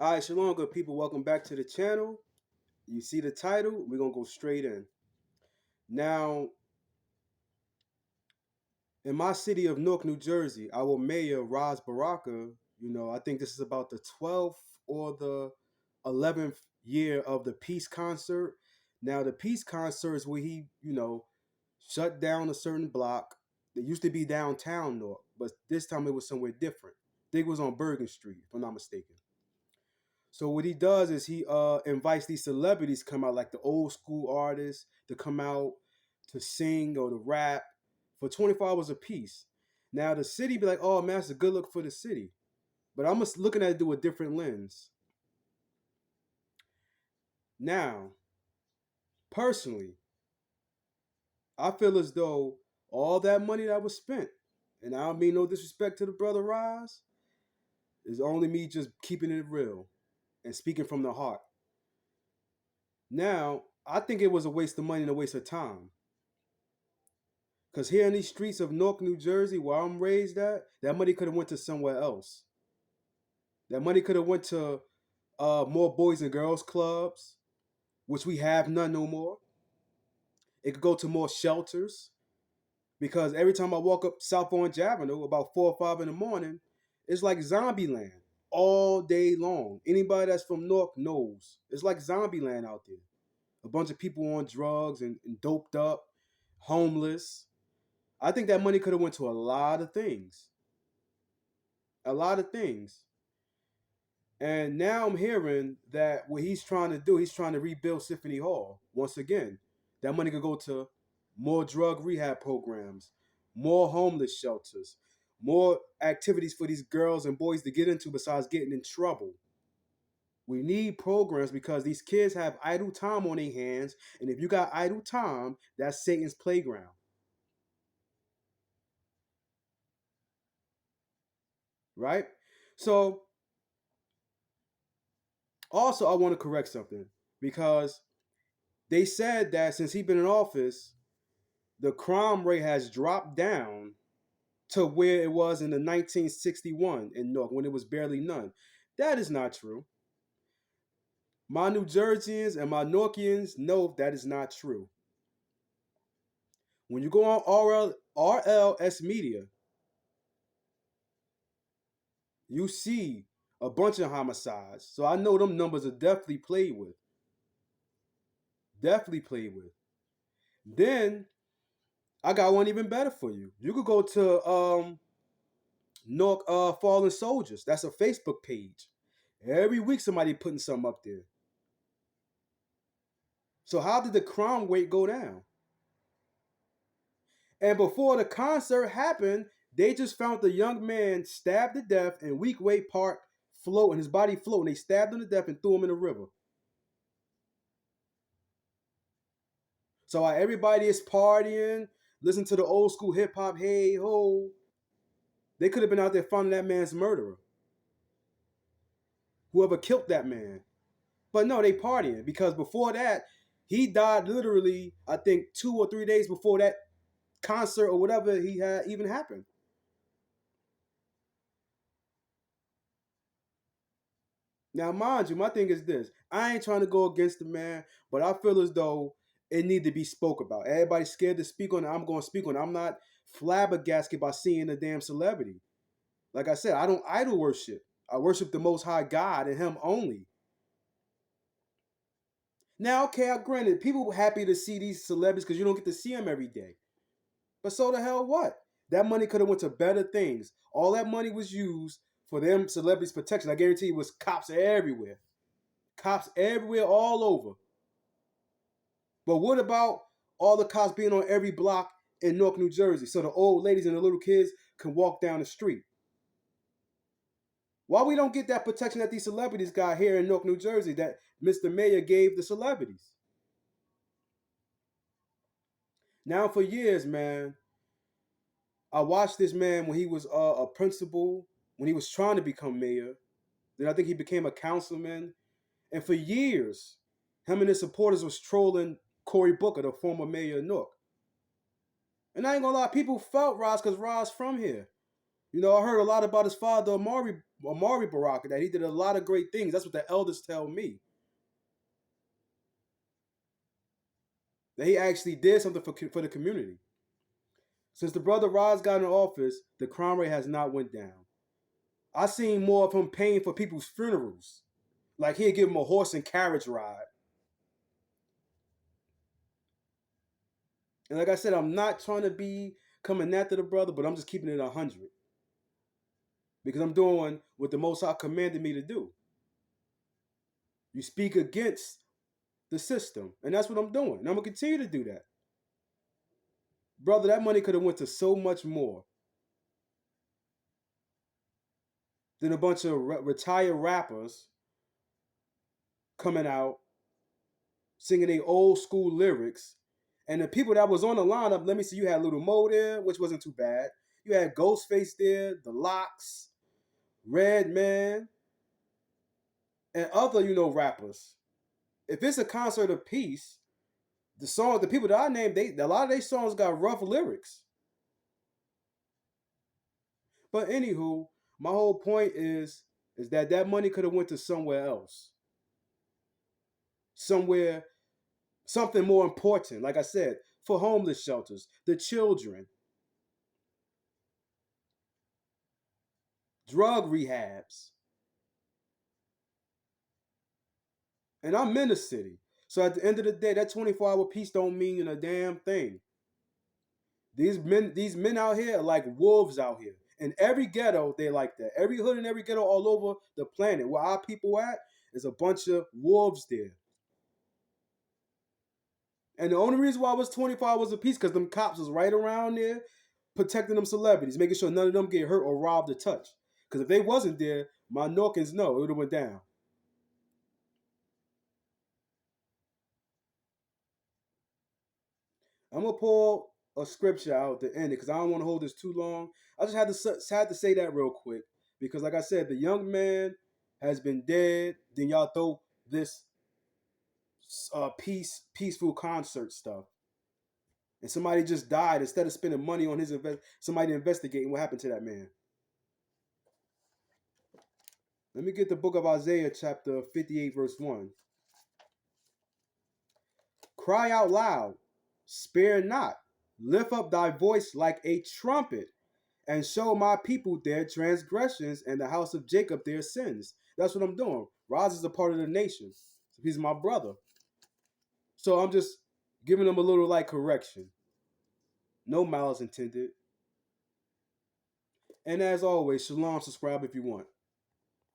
All right, shalom, good people. Welcome back to the channel. You see the title? We're gonna go straight in. Now, in my city of Newark, New Jersey, our mayor, Baraka, I think this is about the 12th or the 11th year of the peace concert. Now, the peace concert is where he, shut down a certain block. It used to be downtown Newark, but this time it was somewhere different. I think it was on Bergen Street, if I'm not mistaken. So what he does is he invites these celebrities to come out, like the old school artists, to come out to sing or to rap for 24 hours a piece. Now the city be like, oh man, that's a good look for the city. But I'm just looking at it through a different lens. Now, personally, I feel as though all that money that was spent, and I don't mean no disrespect to the brother Rise, is only me just keeping it real and speaking from the heart. Now, I think it was a waste of money and a waste of time. Because here in these streets of Newark, New Jersey, where I'm raised at, that money could have went to somewhere else. That money could have went to more boys and girls clubs, which we have none no more. It could go to more shelters. Because every time I walk up South Orange Avenue about 4 or 5 in the morning, it's like zombie land all day long. Anybody that's from Newark knows. It's like zombie land out there. A bunch of people on drugs and doped up, homeless. I think that money could have went to a lot of things. A lot of things. And now I'm hearing that what he's trying to do, he's trying to rebuild Symphony Hall once again. That money could go to more drug rehab programs, more homeless shelters, more activities for these girls and boys to get into besides getting in trouble. We need programs because these kids have idle time on their hands, and if you got idle time, that's Satan's playground. Right? So also I want to correct something because they said that since he's been in office, the crime rate has dropped down to where it was in the 1961 in Newark when it was barely none. That is not true. My New Jerseyans and my Newarkians know that is not true. When you go on RLS Media, you see a bunch of homicides. So I know them numbers are definitely played with. Definitely played with. Then I got one even better for you. You could go to Newark Fallen Soldiers. That's a Facebook page. Every week somebody putting something up there. So how did the crime rate go down? And before the concert happened, they just found the young man stabbed to death in Weekway Park, floating, his body floating. They stabbed him to death and threw him in the river. So while everybody is partying, listen to the old school hip hop, hey ho, they could have been out there finding that man's murderer. Whoever killed that man. But no, they partying because before that, he died literally, I think 2 or 3 days before that concert or whatever he had even happened. Now, mind you, my thing is this. I ain't trying to go against the man, but I feel as though it need to be spoke about. Everybody's scared to speak on it. I'm going to speak on it. I'm not flabbergasted by seeing a damn celebrity. Like I said, I don't idol worship. I worship the Most High God and Him only. Now, okay, I granted, people happy to see these celebrities because you don't get to see them every day. But so the hell what? That money could have went to better things. All that money was used for them celebrities' protection. I guarantee you, was cops everywhere. Cops everywhere, all over. But what about all the cops being on every block in Newark, New Jersey, so the old ladies and the little kids can walk down the street? Why we don't get that protection that these celebrities got here in Newark, New Jersey that Mr. Mayor gave the celebrities? Now for years, man, I watched this man when he was a principal, when he was trying to become mayor. Then I think he became a councilman. And for years, him and his supporters was trolling Cory Booker, the former mayor of Newark. And I ain't gonna lie, people felt Roz because Roz from here. I heard a lot about his father, Amari Amari Baraka, that he did a lot of great things. That's what the elders tell me. That he actually did something for the community. Since the brother Roz got in office, the crime rate has not went down. I seen more of him paying for people's funerals. Like he'd give him a horse and carriage ride. And like I said, I'm not trying to be coming after the brother, but I'm just keeping it 100. Because I'm doing what the Most High commanded me to do. You speak against the system. And that's what I'm doing. And I'm going to continue to do that. Brother, that money could have went to so much more than a bunch of retired rappers coming out singing their old school lyrics. And the people that was on the lineup, let me see, you had Little Mo there, which wasn't too bad. You had Ghostface there, The Locks, Redman, and other, rappers. If it's a concert of peace, the people that I named, a lot of their songs got rough lyrics. But anywho, my whole point is that money could have went to somewhere else, somewhere, something more important. Like I said, for homeless shelters, the children, drug rehabs, and I'm in the city. So at the end of the day, that 24-hour peace don't mean a damn thing. These men out here are like wolves out here. In every ghetto, they're like that. Every hood and every ghetto all over the planet, where our people at, is a bunch of wolves there. And the only reason why it was 24 hours apiece, because them cops was right around there protecting them celebrities, making sure none of them get hurt or robbed or touched. Because if they wasn't there, my Norkins know it would have went down. I'm gonna pull a scripture out to end it because I don't want to hold this too long. I just had to say that real quick because, like I said, the young man has been dead. Then y'all throw this peaceful concert stuff, and somebody just died instead of spending money on somebody investigating what happened to that man. Let me get the book of Isaiah, chapter 58, verse 1. Cry out loud, spare not, lift up thy voice like a trumpet, and show my people their transgressions and the house of Jacob their sins. That's what I'm doing. Roz is a part of the nation. He's my brother. So I'm just giving him a little like correction. No malice intended. And as always, shalom, subscribe if you want.